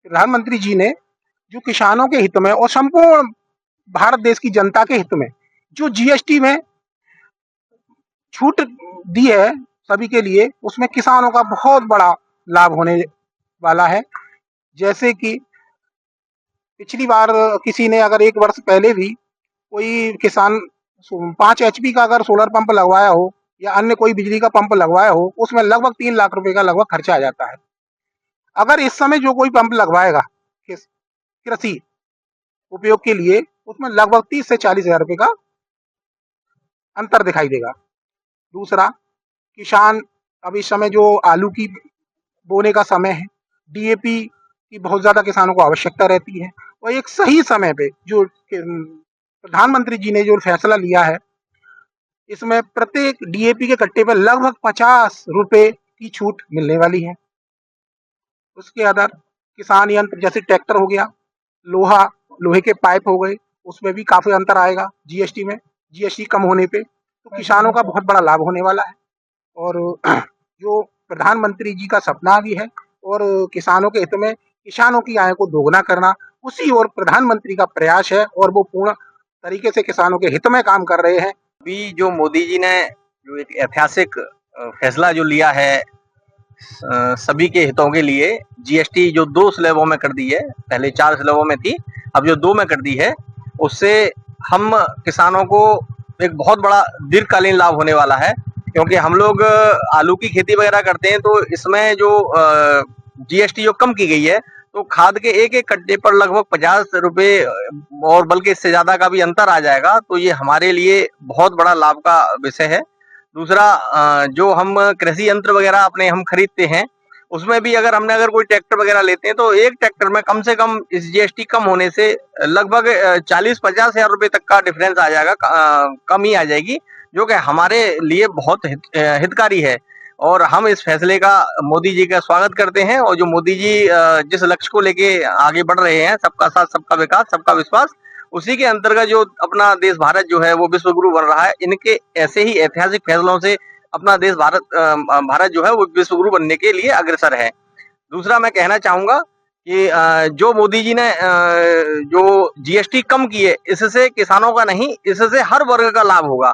प्रधानमंत्री जी ने जो किसानों के हित में और संपूर्ण भारत देश की जनता के हित में जो जीएसटी में छूट दी है सभी के लिए, उसमें किसानों का बहुत बड़ा लाभ होने वाला है। जैसे कि पिछली बार किसी ने अगर 1 वर्ष पहले भी कोई किसान 5 एचपी का अगर सोलर पंप लगवाया हो या अन्य कोई बिजली का पंप लगवाया हो, उसमें लगभग 3 लाख रुपए का लगभग खर्चा आ जाता है। अगर इस समय जो कोई पंप लगवाएगा कृषि उपयोग के लिए, उसमें लगभग 30 से 40 हजार रुपए का अंतर दिखाई देगा। दूसरा, किसान अब इस समय जो आलू की बोने का समय है, डीएपी की बहुत ज्यादा किसानों को आवश्यकता रहती है और एक सही समय पे जो प्रधानमंत्री जी ने जो फैसला लिया है, इसमें प्रत्येक डीएपी के कट्टे पर लगभग 50 रुपए की छूट मिलने वाली है। उसके अदर किसान यंत्र जैसे ट्रैक्टर हो गया, लोहे के पाइप हो गए, उसमें भी काफी अंतर आएगा जीएसटी में। जीएसटी कम होने पे तो किसानों का बहुत बड़ा लाभ होने वाला है और जो प्रधानमंत्री जी का सपना भी है और किसानों के हित में किसानों की आय को दोगुना करना, उसी और प्रधानमंत्री का प्रयास है और वो पूर्ण तरीके से किसानों के हित में काम कर रहे हैं। अभी जो मोदी जी ने जो एक ऐतिहासिक फैसला जो लिया है सभी के हितों के लिए, जीएसटी जो 2 स्लैबों में कर दी है, पहले 4 स्लैबों में थी, अब जो 2 में कर दी है, उससे हम किसानों को एक बहुत बड़ा दीर्घकालीन लाभ होने वाला है। क्योंकि हम लोग आलू की खेती वगैरह करते हैं तो इसमें जो जीएसटी जो कम की गई है, तो खाद के एक कट्टे पर लगभग 50 रुपए और बल्कि इससे ज्यादा का भी अंतर आ जाएगा, तो ये हमारे लिए बहुत बड़ा लाभ का विषय है। दूसरा, जो हम कृषि यंत्र वगैरह अपने हम खरीदते हैं, उसमें भी अगर कोई ट्रैक्टर वगैरह लेते हैं तो एक ट्रैक्टर में कम से कम इस जीएसटी कम होने से लगभग 40-50 हजार रुपए तक का डिफरेंस आ जाएगा, कम ही आ जाएगी, जो कि हमारे लिए बहुत हितकारी है। और हम इस फैसले का मोदी जी का स्वागत करते हैं और जो मोदी जी जिस लक्ष्य को लेके आगे बढ़ रहे हैं, सबका साथ सबका विकास सबका विश्वास, उसी के अंतर्गत जो अपना देश भारत जो है वो विश्व गुरु बन रहा है। इनके ऐसे ही ऐतिहासिक फैसलों से अपना देश भारत जो है वो विश्व गुरु बनने के लिए अग्रसर है। दूसरा, मैं कहना चाहूंगा कि जो मोदी जी ने जो जीएसटी कम की है, इससे किसानों का नहीं, इससे हर वर्ग का लाभ होगा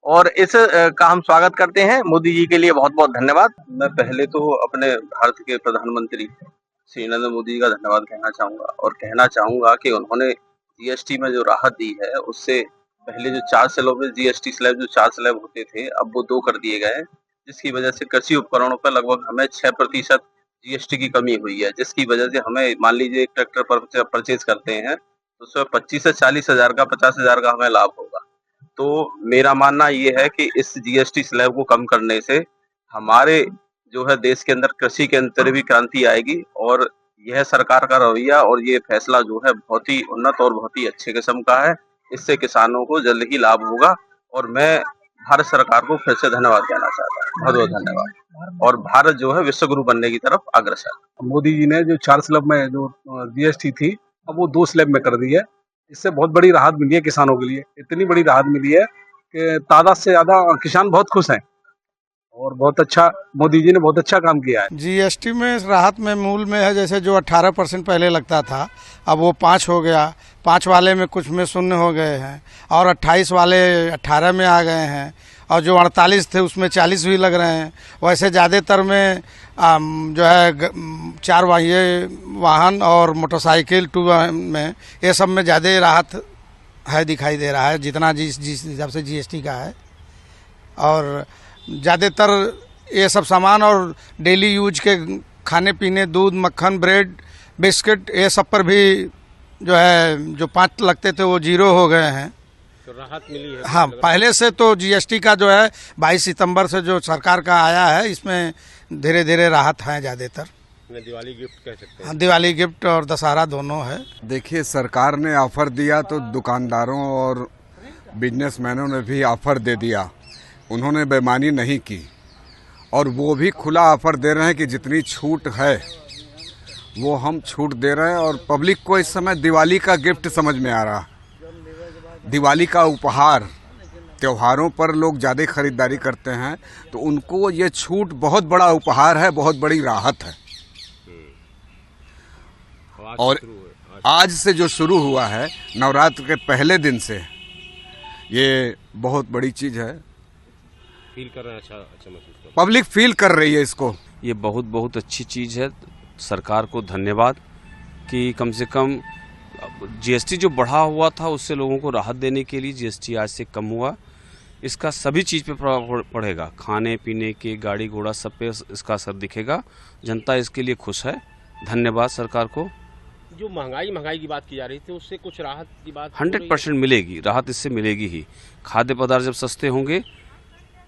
और इस का हम स्वागत करते हैं। मोदी जी के लिए बहुत बहुत धन्यवाद। मैं पहले तो अपने भारत के प्रधानमंत्री श्री नरेंद्र मोदी जी का धन्यवाद कहना चाहूंगा और कहना चाहूंगा कि उन्होंने जीएसटी में जो राहत दी है, उससे पहले जो 4 स्लैब में जीएसटी स्लैब जो 4 स्लैब होते थे, अब वो 2 कर दिए गए हैं, जिसकी वजह से कृषि उपकरणों पर लगभग हमें 6% जीएसटी की कमी हुई है, जिसकी वजह से हमें मान लीजिए एक ट्रैक्टर पर परचेज करते हैं तो उसमें 25 से 40 हजार का 50 हजार का हमें लाभ होगा। तो मेरा मानना ये है कि इस जीएसटी स्लैब को कम करने से हमारे जो है देश के अंदर कृषि के अंदर भी क्रांति आएगी और यह सरकार का रवैया और ये फैसला जो है बहुत ही उन्नत और बहुत ही अच्छे किस्म का है। इससे किसानों को जल्द ही लाभ होगा और मैं भारत सरकार को फिर से धन्यवाद कहना चाहता हूँ। बहुत बहुत धन्यवाद। और भारत जो है विश्व गुरु बनने की तरफ अग्रसर। मोदी जी ने जो 4 स्लैब में जो जीएसटी थी, अब वो 2 स्लैब में कर दी है। इससे बहुत बड़ी राहत मिली है किसानों के लिए। इतनी बड़ी राहत मिली है कि तादाद से ज्यादा किसान बहुत खुश हैं और बहुत अच्छा, मोदी जी ने बहुत अच्छा काम किया है। जीएसटी में राहत में मूल में है, जैसे जो 18% पहले लगता था, अब वो 5 हो गया। 5 वाले में कुछ में 0 हो गए हैं और 28 वाले 18 में आ गए हैं और जो 48 थे उसमें 40 भी लग रहे हैं। वैसे ज़्यादातर में जो है 4 वाहन और मोटरसाइकिल 2 में, ये सब में ज़्यादा राहत है दिखाई दे रहा है, जितना जिस हिसाब से जीएसटी का है। और ज़्यादातर ये सब सामान और डेली यूज के खाने पीने, दूध, मक्खन, ब्रेड, बिस्किट, ये सब पर भी जो है जो 5 लगते थे वो 0 हो गए हैं। तो राहत मिली है। हाँ, पहले से तो जीएसटी का जो है 22 सितंबर से जो सरकार का आया है, इसमें धीरे धीरे राहत है ज़्यादातर। दिवाली गिफ्ट कह सकते हैं। हाँ, दिवाली गिफ्ट और दशहरा दोनों है। देखिए, सरकार ने ऑफर दिया तो दुकानदारों और बिजनेसमैनों ने भी ऑफर दे दिया। उन्होंने बेईमानी नहीं की और वो भी खुला ऑफर दे रहे हैं कि जितनी छूट है वो हम छूट दे रहे हैं। और पब्लिक को इस समय दिवाली का गिफ्ट समझ में आ रहा, दिवाली का उपहार। त्योहारों पर लोग ज़्यादा खरीदारी करते हैं तो उनको ये छूट बहुत बड़ा उपहार है, बहुत बड़ी राहत है। और आज से जो शुरू हुआ है नवरात्र के पहले दिन से, ये बहुत बड़ी चीज है। फील कर रहे हैं, अच्छा महसूस कर पब्लिक फील कर रही है इसको। ये बहुत अच्छी चीज़ है। सरकार को धन्यवाद कि कम से कम जीएसटी जो बढ़ा हुआ था उससे लोगों को राहत देने के लिए जीएसटी आज से कम हुआ। इसका सभी चीज़ पे प्रभाव पड़ेगा, खाने पीने के, गाड़ी घोड़ा सब पे इसका असर दिखेगा। जनता इसके लिए खुश है। धन्यवाद सरकार को। जो महंगाई की बात की जा रही थी, उससे कुछ राहत की बात 100% मिलेगी, राहत इससे मिलेगी ही। खाद्य पदार्थ जब सस्ते होंगे,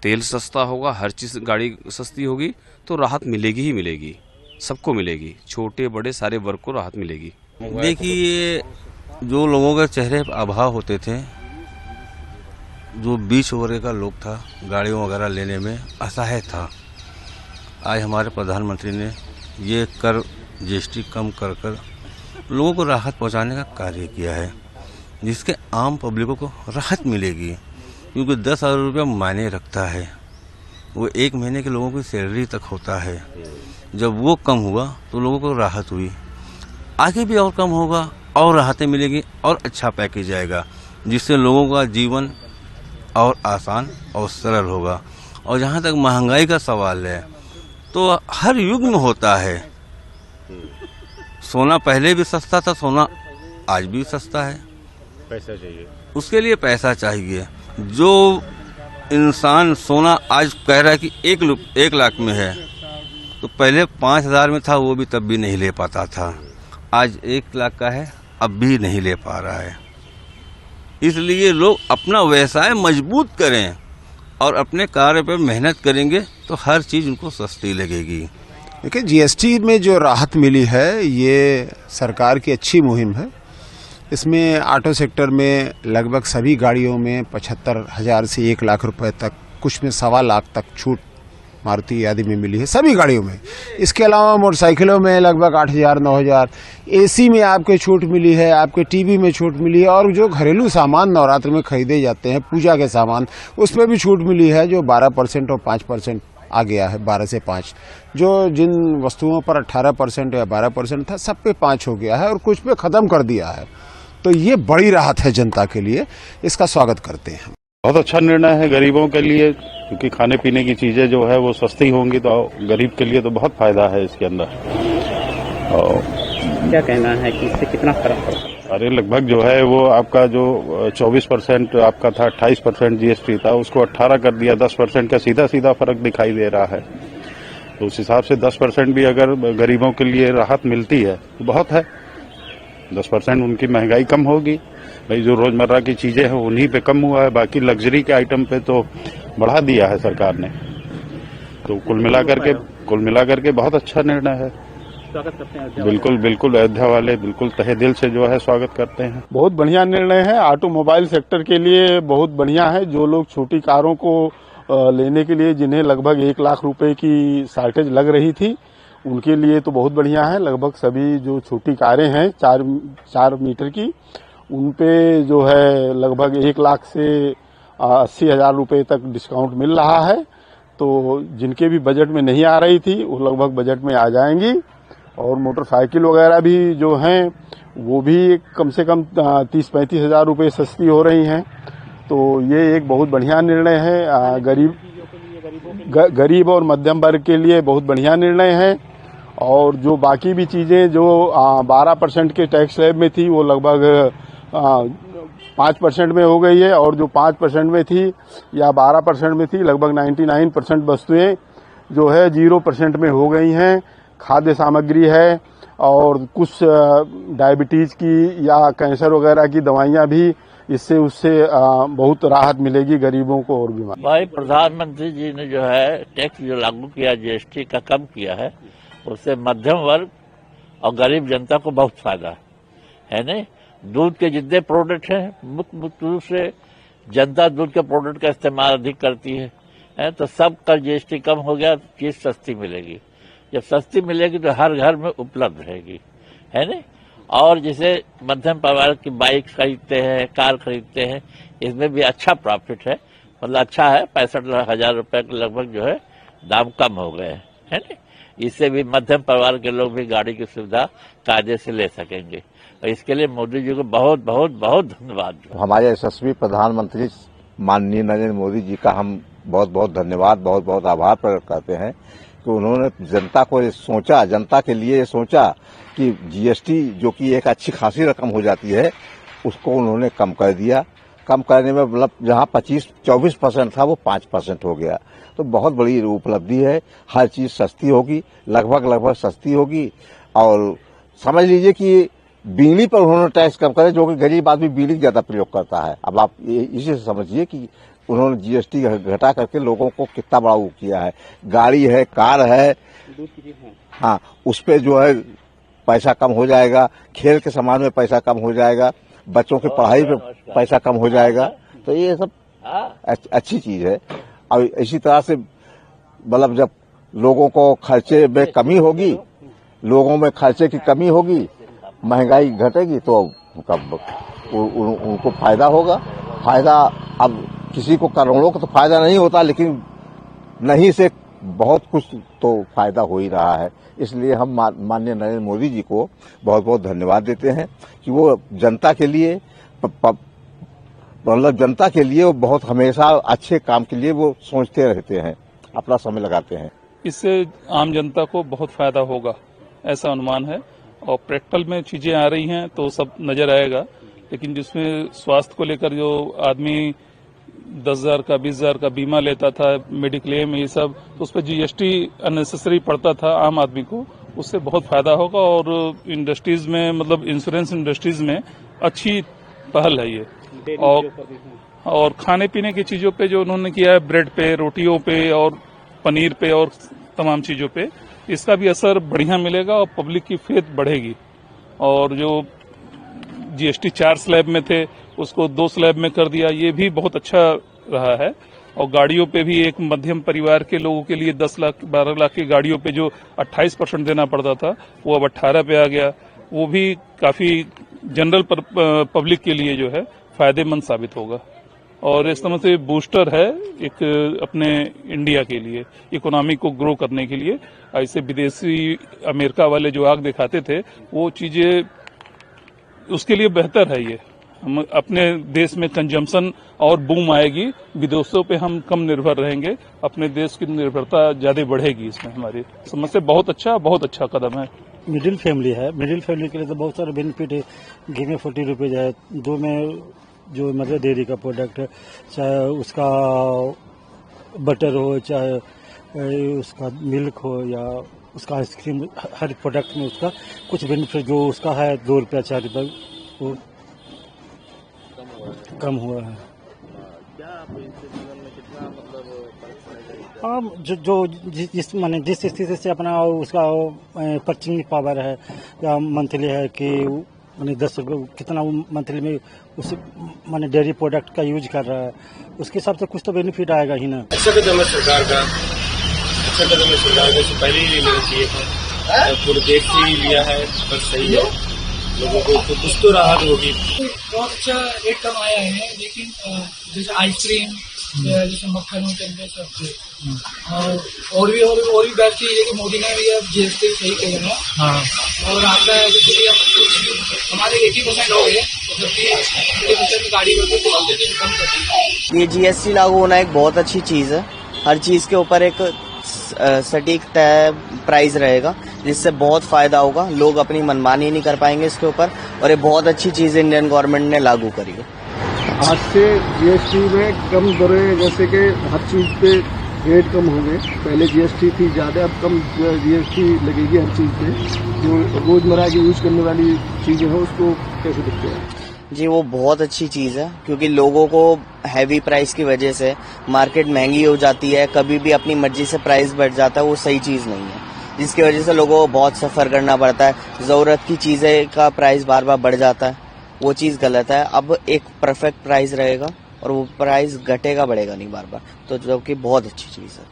तेल सस्ता होगा, हर चीज़, गाड़ी सस्ती होगी, तो राहत मिलेगी ही मिलेगी, सबको मिलेगी, छोटे बड़े सारे वर्ग को राहत मिलेगी। देखिए, जो लोगों के चेहरे पर अभाव होते थे, जो बीच वर्ग का लोग था, गाड़ियों वगैरह लेने में असहाय था, आज हमारे प्रधानमंत्री ने ये कर जीएसटी कम कर लोगों को राहत पहुंचाने का कार्य किया है, जिसके आम पब्लिकों को राहत मिलेगी। क्योंकि 10,000 रुपया मायने रखता है, वो एक महीने के लोगों की सैलरी तक होता है। जब वो कम हुआ तो लोगों को राहत हुई, आगे भी और कम होगा और राहतें मिलेगी और अच्छा पैकेज आएगा, जिससे लोगों का जीवन और आसान और सरल होगा। और जहाँ तक महंगाई का सवाल है, तो हर युग में होता है। सोना पहले भी सस्ता था, सोना आज भी सस्ता है। पैसा चाहिए, उसके लिए पैसा चाहिए। जो इंसान सोना आज कह रहा है कि 1 लाख में है, तो पहले 5,000 में था, वो भी तब भी नहीं ले पाता था। आज 1 लाख का है, अब भी नहीं ले पा रहा है। इसलिए लोग अपना व्यवसाय मजबूत करें और अपने कार्य पर मेहनत करेंगे तो हर चीज़ उनको सस्ती लगेगी। देखिए, जीएसटी में जो राहत मिली है, ये सरकार की अच्छी मुहिम है। इसमें ऑटो सेक्टर में लगभग सभी गाड़ियों में 75,000 से 1 लाख रुपए तक, कुछ में 1.25 लाख तक छूट मारुति आदि में मिली है, सभी गाड़ियों में। इसके अलावा मोटरसाइकिलों में लगभग 8,000 9,000, एसी में आपके छूट मिली है, आपके टीवी में छूट मिली है, और जो घरेलू सामान नवरात्र में खरीदे जाते हैं, पूजा के सामान, उस पर भी छूट मिली है, जो 12% और 5% आ गया है, 12 से 5। जो जिन वस्तुओं पर 18% या 12% था, सब पे 5 हो गया है और कुछ पे ख़त्म कर दिया है। तो ये बड़ी राहत है जनता के लिए, इसका स्वागत करते हैं। बहुत अच्छा निर्णय है गरीबों के लिए, क्योंकि खाने पीने की चीजें जो है वो सस्ती होंगी, तो गरीब के लिए तो बहुत फायदा है इसके अंदर। और क्या कहना है कि इससे कितना फर्क पड़ता है? अरे लगभग जो है वो आपका जो 24% आपका था, 28% जीएसटी था, उसको 18 कर दिया। 10% का सीधा फर्क दिखाई दे रहा है। तो उस हिसाब से 10% भी अगर गरीबों के लिए राहत मिलती है तो बहुत है। 10% उनकी महंगाई कम होगी। भाई जो रोजमर्रा की चीजें हैं उन्हीं पे कम हुआ है, बाकी लग्जरी के आइटम पे तो बढ़ा दिया है सरकार ने। तो कुल मिलाकर के बहुत अच्छा निर्णय है। स्वागत करते हैं। बिल्कुल अयोध्या वाले बिल्कुल तहे दिल से जो है स्वागत करते हैं। बहुत बढ़िया निर्णय है। ऑटोमोबाइल सेक्टर के लिए बहुत बढ़िया है। जो लोग छोटी कारों को लेने के लिए, जिन्हें लगभग 1 लाख रुपए की शार्टेज लग रही थी, उनके लिए तो बहुत बढ़िया है। लगभग सभी जो छोटी कारें हैं 4 मीटर की, उन पे जो है लगभग 1 लाख से 80,000 रुपए तक डिस्काउंट मिल रहा है। तो जिनके भी बजट में नहीं आ रही थी वो लगभग बजट में आ जाएंगी। और मोटरसाइकिल वगैरह भी जो हैं वो भी कम से कम 30-35 हज़ार रुपये सस्ती हो रही हैं। तो ये एक बहुत बढ़िया निर्णय है। गरीब और मध्यम वर्ग के लिए बहुत बढ़िया निर्णय है। और जो बाकी भी चीज़ें जो 12% के टैक्स स्लैब में थी वो लगभग 5% में हो गई है, और जो 5% में थी या 12% में थी, लगभग 99% वस्तुएं जो है 0% में हो गई हैं। खाद्य सामग्री है और कुछ डायबिटीज की या कैंसर वगैरह की दवाइयां भी, उससे बहुत राहत मिलेगी गरीबों को और बीमार। भाई प्रधानमंत्री जी ने जो है टैक्स जो लागू किया, जीएसटी का कम किया है, उससे मध्यम वर्ग और गरीब जनता को बहुत फायदा है नहीं। दूध के जितने प्रोडक्ट हैं, मुख्य रूप से जनता दूध के प्रोडक्ट का इस्तेमाल अधिक करती है, तो सबका जीएसटी कम हो गया, तो चीज सस्ती मिलेगी। जब सस्ती मिलेगी तो हर घर में उपलब्ध रहेगी, है नहीं। और जैसे मध्यम परिवार की बाइक खरीदते हैं, कार खरीदते हैं, इसमें भी अच्छा प्रॉफिट है, मतलब अच्छा है। 65,000 रुपए के लगभग जो है दाम कम हो गए हैं, है नहीं। इससे भी मध्यम परिवार के लोग भी गाड़ी की सुविधा कायदे से ले सकेंगे। और इसके लिए मोदी जी को बहुत बहुत बहुत धन्यवाद। हमारे यशस्वी प्रधानमंत्री माननीय नरेंद्र मोदी जी का हम बहुत बहुत धन्यवाद, बहुत बहुत आभार प्रकट करते हैं कि उन्होंने जनता को ये सोचा, जनता के लिए ये सोचा कि जीएसटी जो कि एक अच्छी खासी रकम हो जाती है उसको उन्होंने कम कर दिया। कम करने में मतलब जहां 24% था वो 5% हो गया, तो बहुत बड़ी उपलब्धि है। हर चीज सस्ती होगी, लगभग सस्ती होगी। और समझ लीजिए कि बिजली पर उन्होंने टैक्स कम करे, जो कि गरीब आदमी बिजली ज्यादा प्रयोग करता है। अब आप इसी से समझिए कि उन्होंने जीएसटी घटा करके लोगों को कितना बड़ा वो किया है। गाड़ी है, कार है, हाँ, उस पे जो है पैसा कम हो जाएगा, खेल के सामान में पैसा कम हो जाएगा, बच्चों की पढ़ाई पे पैसा कम हो जाएगा। तो ये सब अच्छी चीज है। और इसी तरह से मतलब जब लोगों को खर्चे में कमी होगी, लोगों में खर्चे की कमी होगी, महंगाई घटेगी, तो उनको फायदा होगा। फायदा अब किसी को करोड़ों का तो फायदा नहीं होता, लेकिन नहीं से बहुत कुछ तो फायदा हो ही रहा है। इसलिए हम माननीय नरेंद्र मोदी जी को बहुत बहुत धन्यवाद देते हैं कि वो जनता के लिए मतलब जनता के लिए वो बहुत हमेशा अच्छे काम के लिए वो सोचते रहते हैं, अपना समय लगाते हैं। इससे आम जनता को बहुत फायदा होगा ऐसा अनुमान है। और प्रैक्टिकल में चीजें आ रही हैं तो सब नजर आएगा, लेकिन जिसमें स्वास्थ्य को लेकर जो आदमी 10,000 का 20,000 का बीमा लेता था, मेडिक्लेम, ये सब, तो उस पर जीएसटी अननेसेसरी पड़ता था आम आदमी को, उससे बहुत फायदा होगा। और इंडस्ट्रीज में मतलब इंश्योरेंस इंडस्ट्रीज में अच्छी पहल है ये। और खाने पीने की चीजों पे जो उन्होंने किया है, ब्रेड पे, रोटियों पे और पनीर पे और तमाम चीजों पे, इसका भी असर बढ़िया मिलेगा और पब्लिक की फेथ बढ़ेगी। और जो जीएसटी 4 स्लैब में थे उसको 2 स्लैब में कर दिया, ये भी बहुत अच्छा रहा है। और गाड़ियों पे भी एक मध्यम परिवार के लोगों के लिए 10 लाख 12 लाख की गाड़ियों पे जो 28% देना पड़ता था वो अब 18 पे आ गया। वो भी काफी जनरल पब्लिक के लिए जो है फायदेमंद साबित होगा। और इस तरह से बूस्टर है एक अपने इंडिया के लिए, इकोनॉमी को ग्रो करने के लिए। ऐसे विदेशी अमेरिका वाले जो आग दिखाते थे वो चीजें उसके लिए बेहतर है। ये हम अपने देश में कंजम्पशन और बूम आएगी, विदेशों पे हम कम निर्भर रहेंगे, अपने देश की निर्भरता ज्यादा बढ़ेगी। इसमें हमारी समझ से बहुत अच्छा कदम है। मिडिल फैमिली है, मिडिल फैमिली के लिए तो बहुत सारे बेनिफिट है। घी में 40 रुपये है, 2 में जो मदर डेयरी का प्रोडक्ट है, चाहे उसका बटर हो, चाहे उसका मिल्क हो या उसका आइसक्रीम, हर प्रोडक्ट में उसका कुछ बेनिफिट जो उसका है 2 रुपया 4 रुपये वो कम हुआ है। हाँ, जो जिस माने जिस स्थिति से अपना उसका परचेजिंग पावर है या मंथली है कि माने 10 रुपये कितना मंथली में उस माने डेयरी प्रोडक्ट का यूज कर रहा है, उसके हिसाब से कुछ तो बेनिफिट आएगा ही ना। अच्छा कदम है सरकार का, अच्छा कदम है सरकार का, इससे पहले ही नहीं लेना चाहिए था। पूरे देश से ही लिया है, बस सही है, लोगों को कुछ तो राहत होगी। बहुत अच्छा रेट कम आया है, लेकिन जैसे आइसक्रीम, जैसे मक्खन होते सब, और भी बेस्ट चीज है कि मोदी ने भी अब जीएसटी सही किया है। हाँ। और आपका जैसे कि हमारे 80% हो गए, जबकि 80% की गाड़ी होती है कम करती है। ये जीएसटी लागू होना एक बहुत अच्छी चीज है। हर चीज के ऊपर एक सटीक तय प्राइस रहेगा, जिससे बहुत फायदा होगा। लोग अपनी मनमानी नहीं कर पाएंगे इसके ऊपर, और ये बहुत अच्छी चीज इंडियन गवर्नमेंट ने लागू करी है। आज से जीएसटी में कम दरें, जैसे कि हर चीज पे रेट कम होंगे। पहले जीएसटी थी ज्यादा, अब कम जीएसटी लगेगी हर चीज पे। जो रोजमर्रा की यूज करने वाली चीजें हैं उसको कैसे देखते हैं? जी, वो बहुत अच्छी चीज है, क्योंकि लोगों को हैवी प्राइस की वजह से मार्केट महंगी हो जाती है, कभी भी अपनी मर्जी से प्राइस बढ़ जाता है, वो सही चीज नहीं है, जिसकी वजह से लोगों को बहुत सफर करना पड़ता है। जरूरत की चीजें का प्राइस बार बार बढ़ जाता है, वो चीज गलत है। अब एक परफेक्ट प्राइस रहेगा और वो प्राइस घटेगा बढ़ेगा नहीं बार बार, तो जो कि बहुत अच्छी चीज है।